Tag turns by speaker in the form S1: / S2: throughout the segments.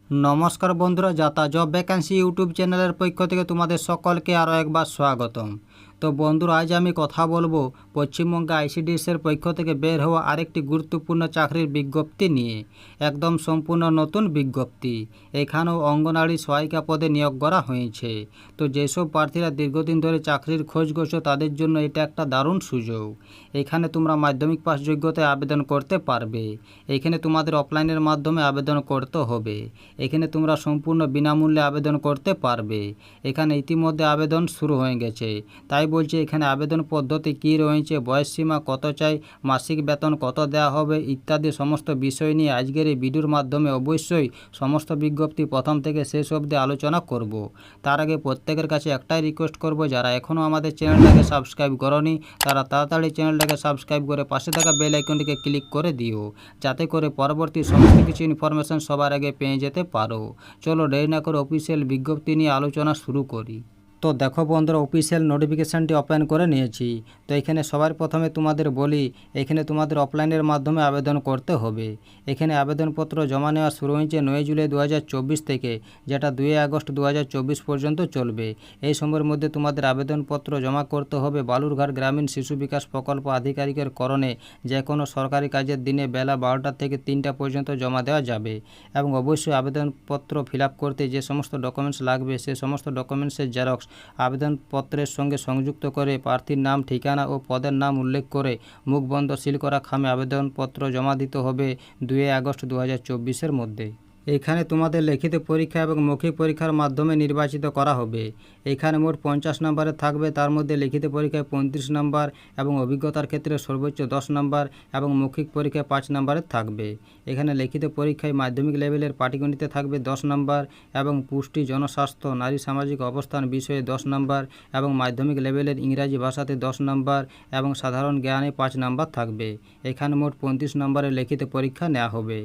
S1: নমস্কার বন্ধুরা, যাতা জব ভ্যাকেন্সি ইউটিউব চ্যানেলের পক্ষ থেকে তোমাদের সকলকে আরও একবার স্বাগতম। তো বন্ধুরা, আজ আমি কথা বলবো পশ্চিমবঙ্গে আইসিডিএসের পক্ষ থেকে বের হওয়া আরেকটি গুরুত্বপূর্ণ চাকরির বিজ্ঞপ্তি নিয়ে। একদম সম্পূর্ণ নতুন বিজ্ঞপ্তি। এখানেও অঙ্গনওয়াড়ি সহায়িকা পদে নিয়োগ করা হয়েছে। তো যেসব প্রার্থীরা দীর্ঘদিন ধরে চাকরির খোঁজ করছো তাদের জন্য এটা একটা দারুণ সুযোগ। এখানে তোমরা মাধ্যমিক পাস যোগ্যতায় আবেদন করতে পারবে। এখানে তোমাদের অফলাইনের মাধ্যমে আবেদন করতে হবে। এখানে তোমরা সম্পূর্ণ বিনামূল্যে আবেদন করতে পারবে। এখানে ইতিমধ্যে আবেদন শুরু হয়ে গেছে। তাই বলছি, এখানে আবেদন পদ্ধতি কী রয়েছে, বয়সসীমা কত চাই, মাসিক বেতন কত দেওয়া হবে ইত্যাদি সমস্ত বিষয় নিয়ে আজকের এই ভিডিওর মাধ্যমে অবশ্যই সমস্ত বিজ্ঞপ্তি প্রথম থেকে শেষ অবধি আলোচনা করব। তার আগে প্রত্যেকের কাছে একটাই রিকোয়েস্ট করব, যারা এখনও আমাদের চ্যানেলটাকে সাবস্ক্রাইব করনি তারা তাড়াতাড়ি চ্যানেলটাকে সাবস্ক্রাইব করে পাশে থাকা বেল আইকনটিকে ক্লিক করে দিও, যাতে করে পরবর্তী সমস্ত কিছু ইনফরমেশন সবার আগে পেয়ে যেতে পারো। চলো দেরি না করে অফিসিয়াল বিজ্ঞপ্তি নিয়ে আলোচনা শুরু করি। তো দেখো বন্ধুরা, অফিসিয়াল নোটিফিকেশানটি ওপেন করে নিয়েছি। তো এখানে সবার প্রথমে তোমাদের বলি, এখানে তোমাদের অফলাইনের মাধ্যমে আবেদন করতে হবে। এখানে আবেদনপত্র জমা নেওয়া শুরু হয়েছে 9 জুলাই 2024 থেকে, যেটা 2 আগস্ট 2024 পর্যন্ত চলবে। এই সময়ের মধ্যে তোমাদের আবেদনপত্র জমা করতে হবে বালুরঘাট গ্রামীণ শিশু বিকাশ প্রকল্প আধিকারিকের করণে যে কোনো সরকারি কাজের দিনে বেলা 12টা থেকে 3টা পর্যন্ত জমা দেওয়া যাবে। এবং অবশ্যই আবেদনপত্র ফিল আপ করতে যে সমস্ত ডকুমেন্টস লাগবে সে সমস্ত ডকুমেন্টসের জেরক্স আবেদনপত্রের সঙ্গে সংযুক্ত করে প্রার্থীর নাম, ঠিকানা ও পদের নাম উল্লেখ করে মুখবন্ধ সিল করা খামে আবেদনপত্র জমা দিতে হবে 2 আগস্ট 2024 মধ্যে। এখানে তোমাদের লিখিত পরীক্ষা এবং মৌখিক পরীক্ষার মাধ্যমে নির্বাচিত করা হবে। এখানে মোট 50 নম্বরে থাকবে, তার মধ্যে লিখিত পরীক্ষায় 35 নম্বর এবং অভিজ্ঞতার ক্ষেত্রে সর্বোচ্চ 10 নম্বর এবং মৌখিক পরীক্ষায় 5 নম্বরে থাকবে। এখানে লিখিত পরীক্ষায় মাধ্যমিক লেভেলের পাটিগণিতে থাকবে 10 নম্বর এবং পুষ্টি, জনস্বাস্থ্য, নারী সামাজিক অবস্থান বিষয়ে 10 নম্বর এবং মাধ্যমিক লেভেলের ইংরাজি ভাষাতে 10 নম্বর এবং সাধারণ জ্ঞানে 5 নম্বর থাকবে। এখানে মোট 35 নম্বরের লিখিত পরীক্ষা নেওয়া হবে।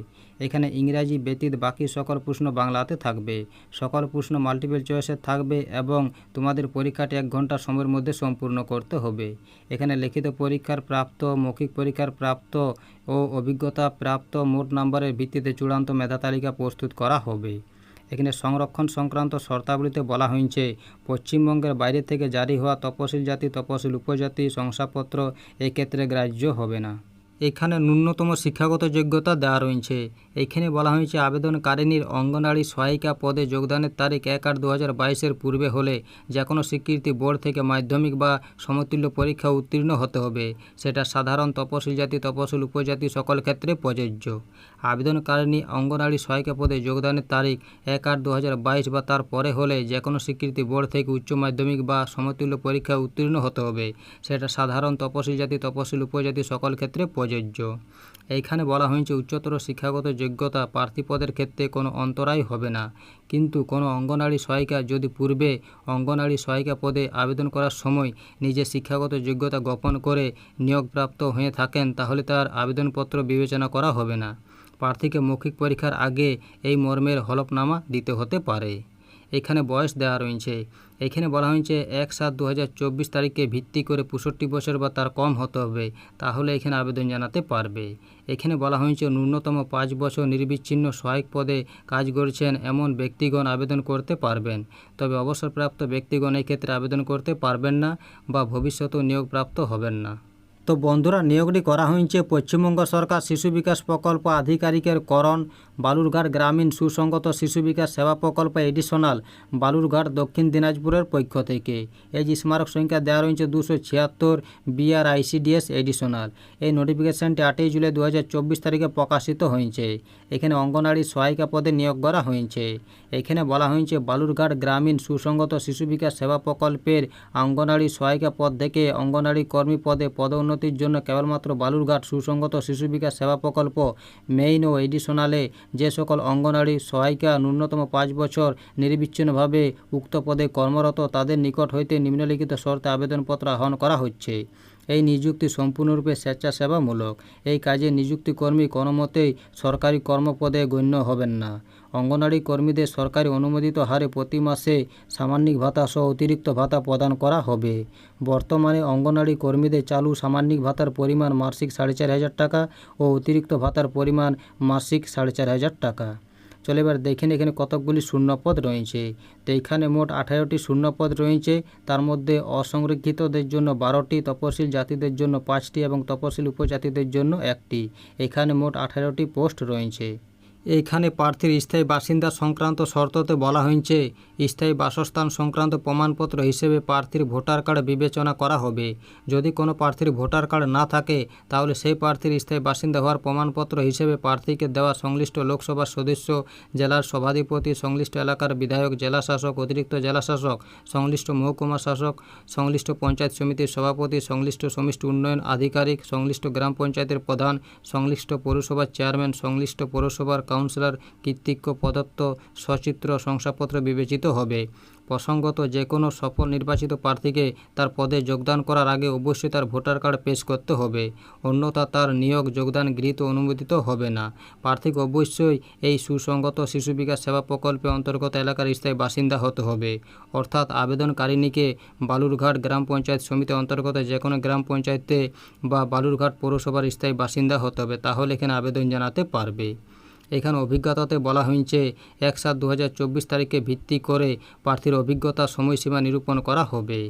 S1: এখানে ইংরাজি ব্যতীত বাকি সকল প্রশ্ন বাংলাতে থাকবে। সকল প্রশ্ন মাল্টিপল চয়েসের থাকবে এবং তোমাদের পরীক্ষাটি 1 ঘন্টা সময়ের মধ্যে সম্পূর্ণ করতে হবে। এখানে লিখিত পরীক্ষার প্রাপ্ত, মৌখিক পরীক্ষার প্রাপ্ত ও অভিজ্ঞতা প্রাপ্ত মোট নম্বরের ভিত্তিতে চূড়ান্ত মেধা তালিকা প্রস্তুত করা হবে। এখানে সংরক্ষণ সংক্রান্ত শর্তাবলীতে বলা হয়েছে, পশ্চিমবঙ্গের বাইরে থেকে জারি হওয়া তপশিল জাতি, তপশিল উপজাতি শংসাপত্র এক্ষেত্রে গ্রাহ্য হবে না। এখানে ন্যূনতম শিক্ষাগত যোগ্যতা দেওয়া রয়েছে। এখানে বলা হয়েছে আবেদনকারিনীর অঙ্গনওয়াড়ি সহায়িকা পদে যোগদানের তারিখ 1/8/2022 পূর্বে হলে যে কোনো স্বীকৃতি বোর্ড থেকে মাধ্যমিক বা সমতুল্য পরীক্ষা উত্তীর্ণ হতে হবে। সেটা সাধারণ, তপশিল জাতি, তপশিল উপজাতি সকল ক্ষেত্রে প্রযোজ্য। আবেদনকারিনী অঙ্গনওয়াড়ি সহায়িকা পদে যোগদানের তারিখ 1/8/2022 বা তার পরে হলে যে কোনো স্বীকৃতি বোর্ড থেকে উচ্চ মাধ্যমিক বা সমতুল্য পরীক্ষা উত্তীর্ণ হতে হবে। সেটা সাধারণ, তপশিল জাতি, তপশিল উপজাতি সকল ক্ষেত্রে প্রযোজ্য। এইখানে বলা হয়েছে উচ্চতর শিক্ষাগত যোগ্যতা প্রার্থী পদের ক্ষেত্রে কোনো অন্তরায় হবে না। কিন্তু কোনো অঙ্গনওয়াড়ি সহায়িকা যদি পূর্বে অঙ্গনওয়াড়ি সহায়িকা পদে আবেদন করার সময় নিজের শিক্ষাগত যোগ্যতা গোপন করে নিয়োগপ্রাপ্ত হয়ে থাকেন তাহলে তার আবেদনপত্র বিবেচনা করা হবে না। প্রার্থীকে মৌখিক পরীক্ষার আগে এই মর্মের হলফনামা দিতে হতে পারে। এখানে বয়স দেওয়া রয়েছে। এখানে বলা হয়েছে 1/7/2024 তারিখে ভিত্তি করে 65 বছর বা তার কম হতে হবে, তাহলে এখানে আবেদন জানাতে পারবে। এখানে বলা হয়েছে ন্যূনতম 5 বছর নিরবিচ্ছিন্ন সহায়ক পদে কাজ করছেন এমন ব্যক্তিগণ আবেদন করতে পারবেন। তবে অবসরপ্রাপ্ত ব্যক্তিগণ এই ক্ষেত্রে আবেদন করতে পারবেন না বা ভবিষ্যতেও নিয়োগপ্রাপ্ত হবেন না। তো বন্ধুরা, নিয়োগটি করা হয়েছে পশ্চিমবঙ্গ সরকার শিশু বিকাশ প্রকল্প আধিকারিকের করণ, বালুরঘাট গ্রামীণ সুসংগত শিশু বিকাশ সেবা প্রকল্প এডিশনাল, বালুরঘাট, দক্ষিণ দিনাজপুরের পক্ষ থেকে। এই যে স্মারক সংখ্যা দেওয়া রয়েছে 276 বিআর আইসিডিএস এডিশনাল। এই নোটিফিকেশানটি 8 জুলাই 2024 তারিখে প্রকাশিত হয়েছে। এখানে অঙ্গনওয়াড়ি সহায়িকা পদে নিয়োগ করা হয়েছে। এখানে বলা হয়েছে বালুরঘাট গ্রামীণ সুসংগত শিশু বিকাশ সেবা প্রকল্পের অঙ্গনওয়াড়ি সহায়িকা পদ থেকে অঙ্গনওয়াড়ি কর্মী পদে পদোন্নতির জন্য কেবলমাত্র বালুরঘাট সুসংগত শিশু বিকাশ সেবা প্রকল্প মেইন ও এডিশনালে যে সকল অঙ্গনওয়াড়ি সহায়িকা ন্যূনতম 5 বছর নিরবিচ্ছিন্নভাবে উক্ত পদে কর্মরত তাদের নিকট হইতে নিম্নলিখিত শর্তে আবেদনপত্র আহ্বান করা হচ্ছে। এই নিযুক্তি সম্পূর্ণরূপে স্বেচ্ছাসেবামূলক। এই কাজে নিযুক্তি কর্মী কোনোমতেই সরকারি কর্মপদে গণ্য হবেন না। অঙ্গনওয়াড়ি কর্মীদের সরকারি অনুমোদিত হারে প্রতি মাসে সামান্যিক ভাতা সহ অতিরিক্ত ভাতা প্রদান করা হবে। বর্তমানে অঙ্গনওয়াড়ি কর্মীদের চালু সামান্যিক ভাতার পরিমাণ মাসিক 4,500 টাকা ও অতিরিক্ত ভাতার পরিমাণ মাসিক 4,500 টাকা। চলো এবার দেখেন এখানে কতকগুলি শূন্যপদ রয়েছে। তো এখানে মোট 18টি শূন্যপদ রয়েছে। তার মধ্যে অসংরক্ষিতদের জন্য 12টি, তপশিল জাতিদের জন্য 5টি এবং তপশিল উপজাতিদের জন্য 1টি। এখানে মোট 18টি পোস্ট রয়েছে। এইখানে প্রার্থীর স্থায়ী বাসিন্দা সংক্রান্ত শর্ততে বলা হয়েছে স্থায়ী বাসস্থান সংক্রান্ত প্রমাণপত্র হিসেবে প্রার্থীর ভোটার কার্ড বিবেচনা করা হবে। যদি কোনো প্রার্থীর ভোটার কার্ড না থাকে তাহলে সেই প্রার্থীর স্থায়ী বাসিন্দা হওয়ার প্রমাণপত্র হিসেবে প্রার্থীকে দেওয়া সংশ্লিষ্ট লোকসভার সদস্য, জেলার সভাধিপতি, সংশ্লিষ্ট এলাকার বিধায়ক, জেলাশাসক, অতিরিক্ত জেলাশাসক, সংশ্লিষ্ট মহকুমা শাসক, সংশ্লিষ্ট পঞ্চায়েত সমিতির সভাপতি, সংশ্লিষ্ট সমষ্টি উন্নয়ন আধিকারিক, সংশ্লিষ্ট গ্রাম পঞ্চায়েতের প্রধান, সংশ্লিষ্ট পৌরসভার চেয়ারম্যান, সংশ্লিষ্ট পৌরসভার কাউন্সিলর কর্তৃক প্রদত্ত সচিত্র শংসাপত্র বিবেচিত হবে। প্রসঙ্গত, যে কোনো সফল নির্বাচিত প্রার্থীকে তার পদে যোগদান করার আগে অবশ্যই তার ভোটার কার্ড পেশ করতে হবে, অন্যথা তার নিয়োগ যোগদান গৃহীত অনুমোদিত হবে না। প্রার্থীকে অবশ্যই এই সুসংগত শিশু বিকাশ সেবা প্রকল্পের অন্তর্গত এলাকার স্থায়ী বাসিন্দা হতে হবে, অর্থাৎ আবেদনকারিণীকে বালুরঘাট গ্রাম পঞ্চায়েত সমিতির অন্তর্গত যে কোনো গ্রাম পঞ্চায়েতে বা বালুরঘাট পৌরসভার স্থায়ী বাসিন্দা হতে হবে, তাহলে এখানে আবেদন জানাতে পারবে। এখানে অভিজ্ঞতাতে বলা হয়েছে 1/7/2024 তারিখে ভিত্তি করে প্রার্থীর অভিজ্ঞতা সময়সীমা নিরূপণ করা হবে।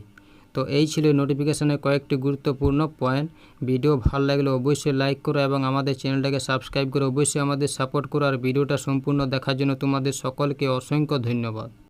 S1: তো এই ছিল নোটিফিকেশনের কয়েকটি গুরুত্বপূর্ণ পয়েন্ট। ভিডিও ভালো লাগলে অবশ্যই লাইক করো এবং আমাদের চ্যানেলটাকে সাবস্ক্রাইব করে অবশ্যই আমাদের সাপোর্ট করো। আর ভিডিওটা সম্পূর্ণ দেখার জন্য তোমাদের সকলকে অসংখ্য ধন্যবাদ।